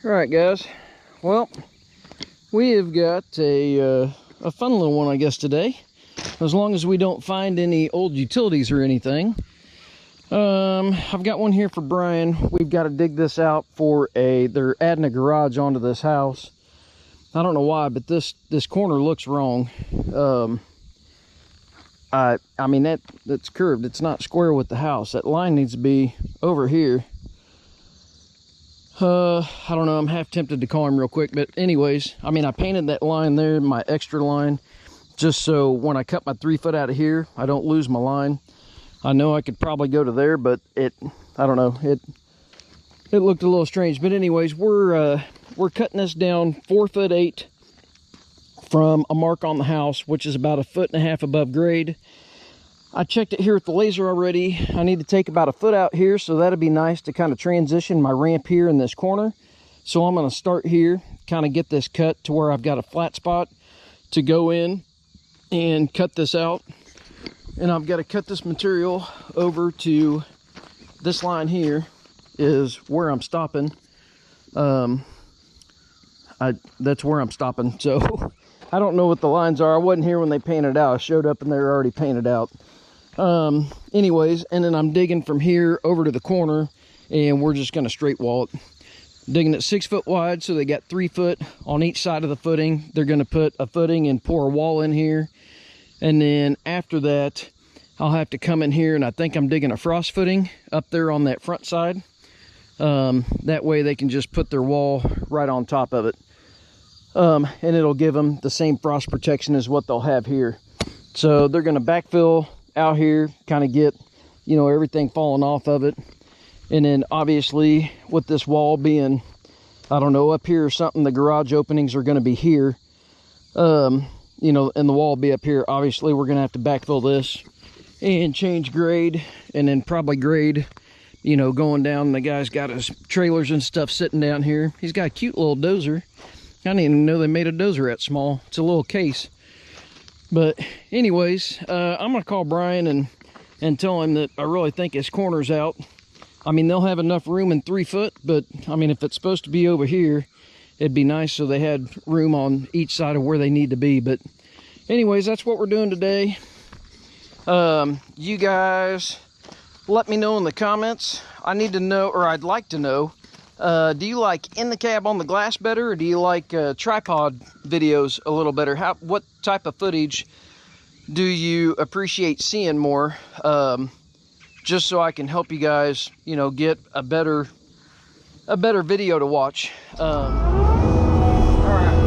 All right, guys. Well, we have got a fun little one, I guess, today. As long as we don't find any old utilities or anything. I've got one here for Brian. We've got to dig this out for they're adding a garage onto this house. I don't know why, but this corner looks wrong. I mean, that's curved. It's not square with the house. That line needs to be over here. I don't know, I'm half tempted to call him real quick, but anyways, I mean, I painted that line there, my extra line, just so when I cut my 3 foot out of here, I don't lose my line. I know I could probably go to there, but I don't know, it looked a little strange. But anyways, we're cutting this down 4'8" from a mark on the house, which is about 1.5 feet above grade. I checked it here with the laser already. I need to take about 1 foot out here, so that'd be nice to kind of transition my ramp here in this corner. So I'm going to start here, kind of get this cut to where I've got a flat spot to go in and cut this out. And I've got to cut this material over to this line here is where I'm stopping. That's where I'm stopping. So I don't know what the lines are. I wasn't here when they painted out. I showed up and they were already painted out. Anyways, and then I'm digging from here over to the corner, and we're just going to straight wall it. Digging it 6 foot wide, so they got 3 foot on each side of the footing. They're going to put a footing and pour a wall in here, and then after that I'll have to come in here, and I think I'm digging a frost footing up there on that front side. That way they can just put their wall right on top of it, and it'll give them the same frost protection as what they'll have here. So they're going to backfill out here, kind of get, you know, everything falling off of it. And then obviously with this wall being, I don't know, up here or something, the garage openings are going to be here, you know, and the wall will be up here. Obviously we're going to have to backfill this and change grade, and then probably grade, you know, going down. The guy's got his trailers and stuff sitting down here. He's got a cute little dozer. I didn't even know they made a dozer that small. It's a little case. But anyways, I'm gonna call Brian and tell him that I really think his corner's out. I mean, they'll have enough room in 3 foot, but I mean, if it's supposed to be over here, it'd be nice so they had room on each side of where they need to be. But anyways, that's what we're doing today. You guys let me know in the comments. I need to know, or I'd like to know, do you like in the cab on the glass better, or do you like tripod videos a little better? What type of footage do you appreciate seeing more? Just so I can help you guys, you know, get a better video to watch. All right.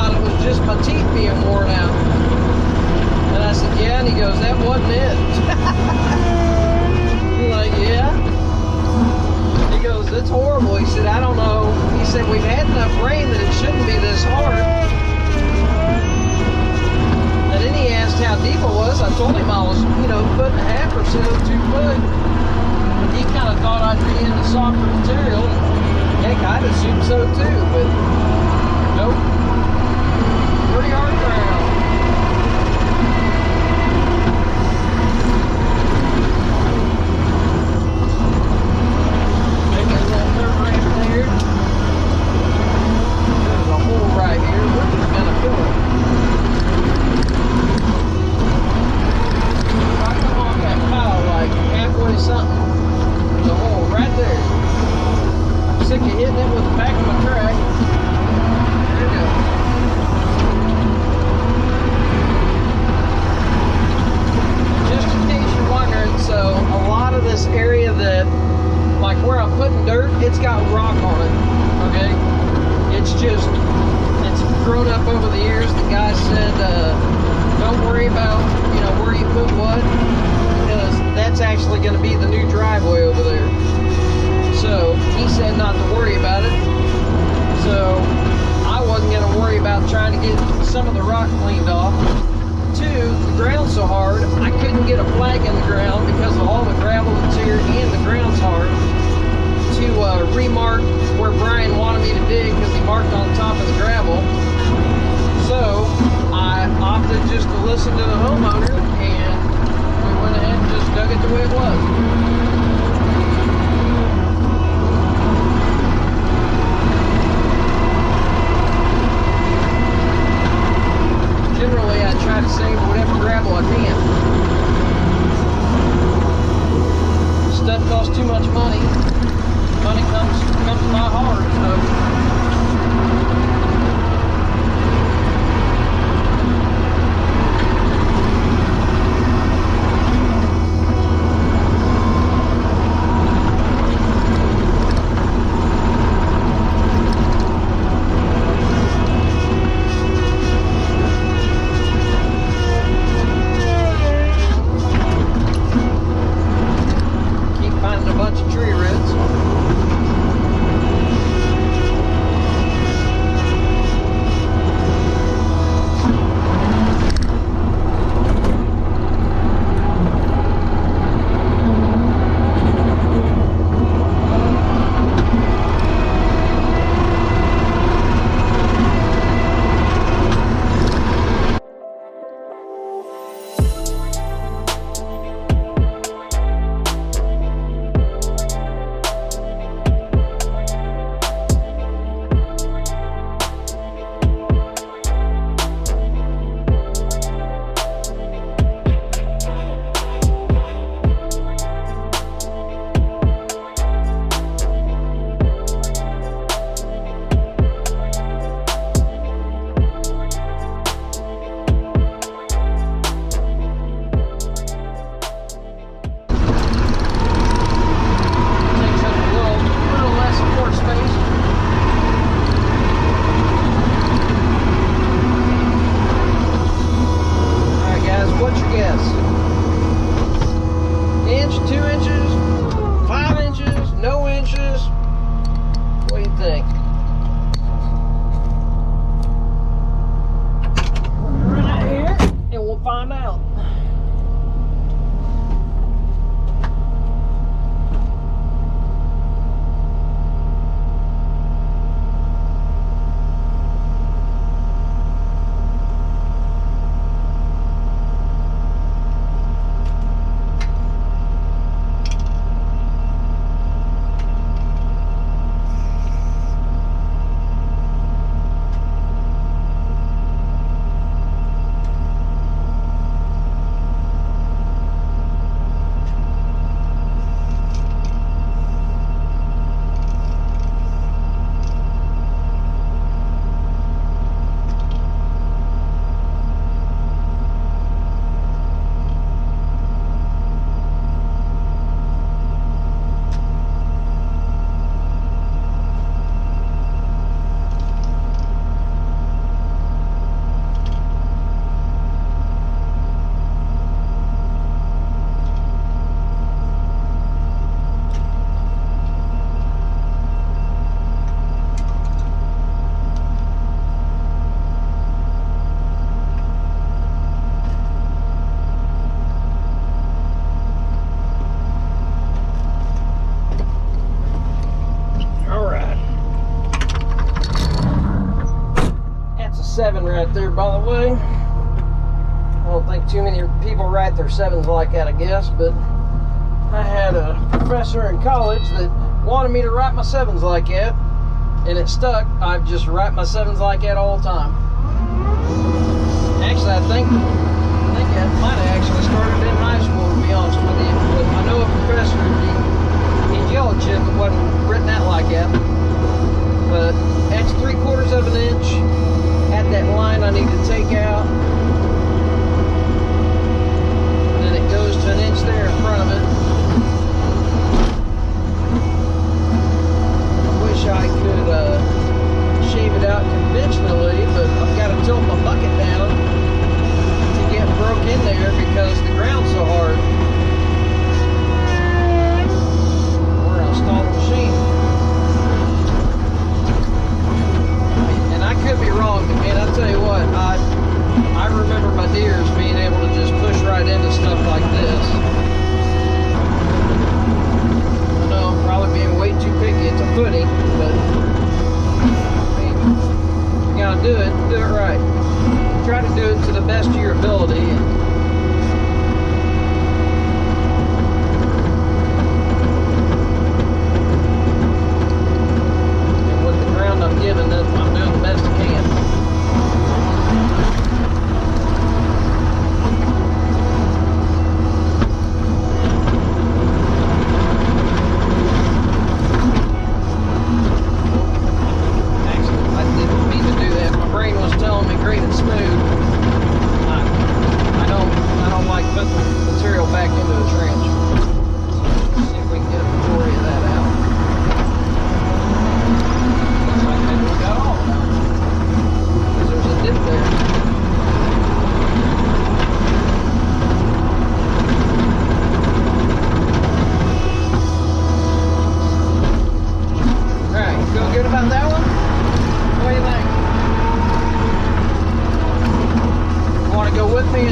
thought it was just my teeth being worn out. And I said, yeah, and he goes, that wasn't it. I'm like, yeah. He goes, it's horrible. He said, I don't know. He said, we've had enough rain that it shouldn't be this hard. And then he asked how deep it was. I told him I was, you know, 1.5 foot or so, 2 foot. And he kind of thought I'd be into softer material. Heck, I'd assume so too, but nope. Pretty hard ground. Maybe a little dirt ramp there. There's a hole right here. We're just gonna fill it. If I come off that pile like halfway something, there's a hole right there. I'm sick of hitting it with the back of my track. There we go. Just in case you're wondering, so a lot of this area that, like where I'm putting dirt, it's got rock on it, okay? It's grown up over the years. The guy said, don't worry about, you know, where you put what, because that's actually going to be the new driveway over there. So he said not to worry about it. So I wasn't going to worry about trying to get some of the rock cleaned off. Two, the ground's so hard, I couldn't get a flag in the ground because of all the gravel that's here and the ground's hard to remark where Brian wanted me to dig because he marked on top of the gravel. So I opted just to listen to the homeowner, and we went ahead and just dug it the way it was. Generally, I try to save whatever gravel I can. Stuff costs too much money. Money comes by hard, so. 7 right there, by the way. I don't think too many people write their 7s like that, I guess, but I had a professor in college that wanted me to write my 7s like that, and it stuck. I just write my 7s like that all the time. Actually, I think that might have actually started in high school, to be honest with you. But I know a professor, he yelled at you if it wasn't written out like that. But that's 3/4 of an inch. Had that line I need to take out. And then it goes to 1 inch there in front of it. I wish I could shave it out conventionally, but I've got to tilt my bucket down to get broke in there because the ground's so hard. We're gonna stall the machine. And I could be wrong, but man, I'll tell you what, I remember my deers being able to just push right into stuff like this. I know I'm probably being way too picky at the footing, but you gotta do it right. Try to do it to the best of your ability. And with the ground I'm given, I'm doing the best I can.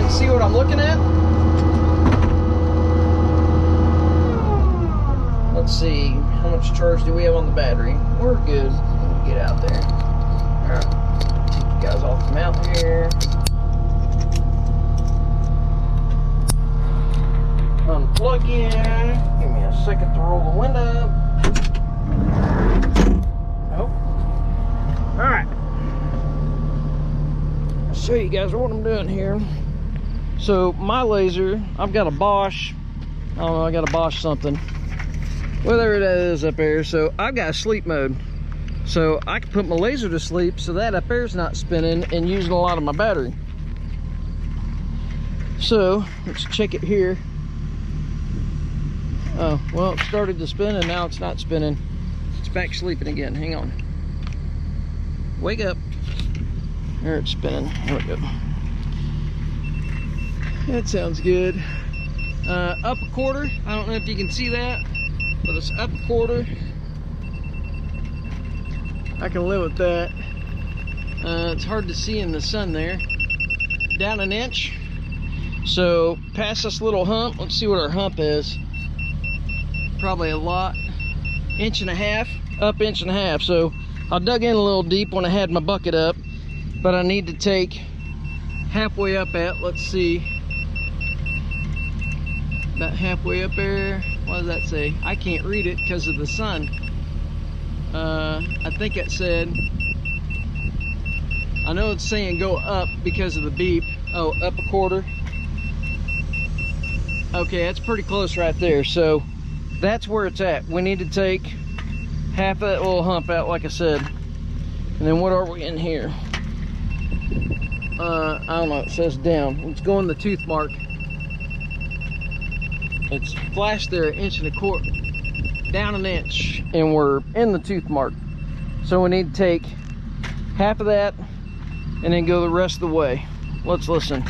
See what I'm looking at? Let's see, how much charge do we have on the battery? We're good. Let me get out there. Alright, take you guys off the mount here. Unplug in. Give me a second to roll the window up. Oh. Alright. I'll show you guys what I'm doing here. So my laser, I've got a Bosch, I don't know, I got a Bosch something, whatever that is up there. So I've got a sleep mode, so I can put my laser to sleep so that up there's not spinning and using a lot of my battery. So let's check it here. Oh, well, it started to spin and now it's not spinning. It's back sleeping again. Hang on. Wake up. There, it's spinning. There we go. That sounds good. Up 1/4. I don't know if you can see that, but it's up 1/4. I can live with that. It's hard to see in the sun there. Down 1 inch. So past this little hump, let's see what our hump is. Probably a lot. 1.5 inches, up 1.5 inches. So I dug in a little deep when I had my bucket up, but I need to take halfway up at, let's see, about halfway up there. What does that say? I can't read it because of the sun. I think it said, I know it's saying go up because of the beep. Oh, up 1/4. Okay, that's pretty close right there. So that's where it's at. We need to take half of that little hump out, like I said. And then what are we in here? I don't know, it says down. Let's go in the tooth mark. It's flashed there 1.25 inches, down 1 inch, and we're in the tooth mark. So we need to take half of that and then go the rest of the way. Let's listen.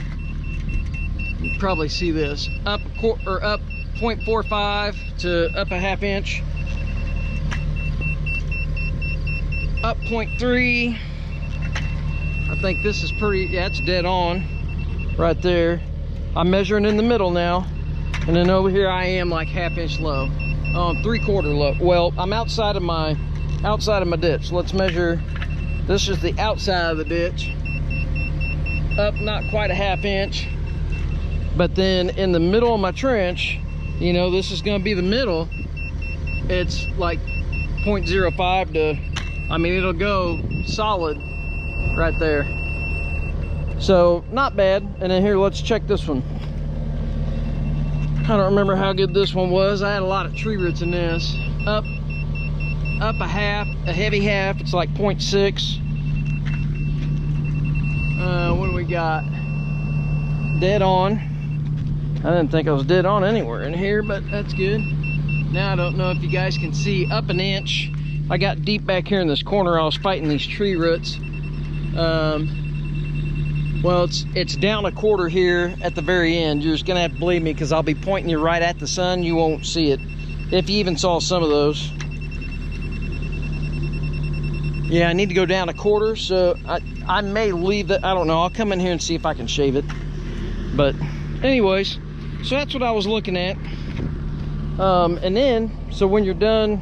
You can probably see this. Up 0.45 to up 1/2 inch. Up 0.3. I think this is pretty, yeah, it's dead on right there. I'm measuring in the middle now. And then over here I am like 1/2 inch low, 3/4 low. Well, I'm outside of my ditch. Let's measure. This is the outside of the ditch. up not quite a half inch. But then in the middle of my trench, you know, this is gonna be the middle, it's like 0.05 to, I mean, it'll go solid right there. So not bad. And then here, let's check this one. I don't remember how good this one was. I had a lot of tree roots in this. Up a half, a heavy half, it's like 0.6. What do we got? Dead on. I didn't think I was dead on anywhere in here, but that's good. Now I don't know if you guys can see, up an inch. I got deep back here in this corner. I was fighting these tree roots. Well, it's down a quarter here at the very end. You're just gonna have to believe me, because I'll be pointing you right at the sun. You won't see it, if you even saw some of those. Yeah, I need to go down a quarter, so I may leave that. I don't know. I'll come in here and see if I can shave it. But anyways, so that's what I was looking at. And then, so when you're done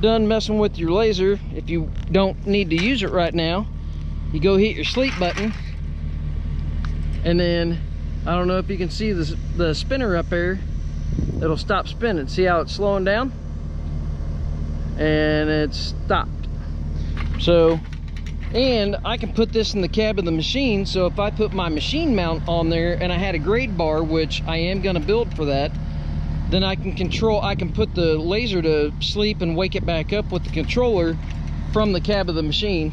messing with your laser, if you don't need to use it right now, you go hit your sleep button, and then I don't know if you can see the spinner up there. It'll stop spinning. See how it's slowing down, and it's stopped. So, and I can put this in the cab of the machine, so if I put my machine mount on there and I had a grade bar, which I am going to build for that, then I can put the laser to sleep and wake it back up with the controller from the cab of the machine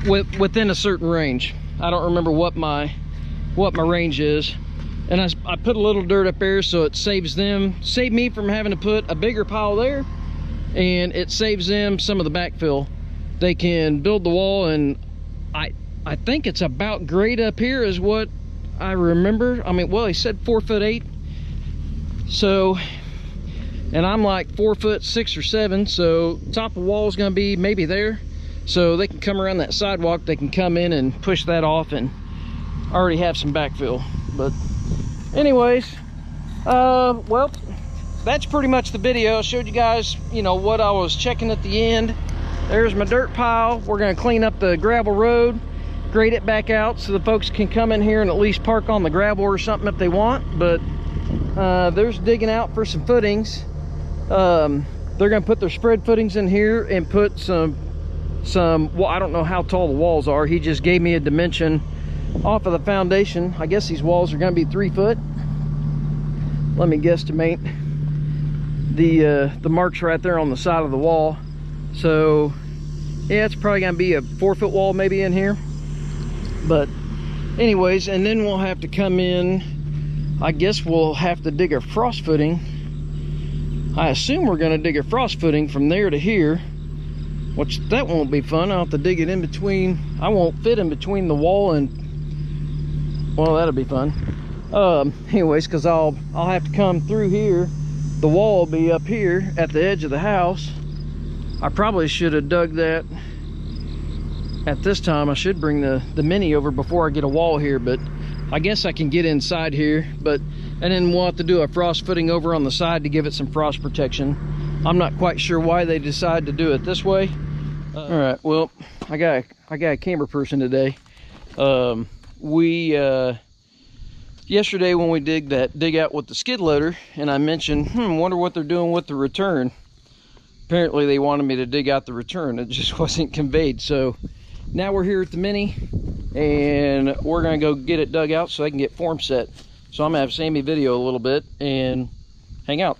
within a certain range. I don't remember what my range is. And I put a little dirt up there, so it saved me from having to put a bigger pile there, and it saves them some of the backfill. They can build the wall, and I think it's about grade up here is what I remember. I mean, well, he said 4'8". So, and I'm like 4'6" or 7, so top of the wall is going to be maybe there, so they can come around that sidewalk. They can come in and push that off and already have some backfill. But anyways, well, that's pretty much the video. I showed you guys, you know, what I was checking at the end. There's my dirt pile. We're going to clean up the gravel road, grade it back out so the folks can come in here and at least park on the gravel or something if they want. But there's digging out for some footings. They're going to put their spread footings in here and put some, well, I don't know how tall the walls are. He just gave me a dimension off of the foundation. I guess these walls are going to be 3 foot. Let me guesstimate the marks right there on the side of the wall. So yeah, it's probably going to be a 4-foot wall maybe in here. But anyways, and then we'll have to come in. I guess we'll have to dig a frost footing. I assume we're going to dig a frost footing from there to here, which that won't be fun. I'll have to dig it in between. I won't fit in between the wall and, well, that'll be fun. Anyways, because I'll have to come through here. The wall will be up here at the edge of the house. I probably should have dug that at this time. I should bring the Mini over before I get a wall here, but I guess I can get inside here. But and then we'll have to do a frost footing over on the side to give it some frost protection. I'm not quite sure why they decided to do it this way. All right, well, I got a camera person today. Yesterday when we dig out with the skid loader, and I mentioned, wonder what they're doing with the return. Apparently they wanted me to dig out the return. It just wasn't conveyed. So now we're here at the Mini, and we're gonna go get it dug out so I can get form set. So I'm gonna have Sammy video a little bit and hang out.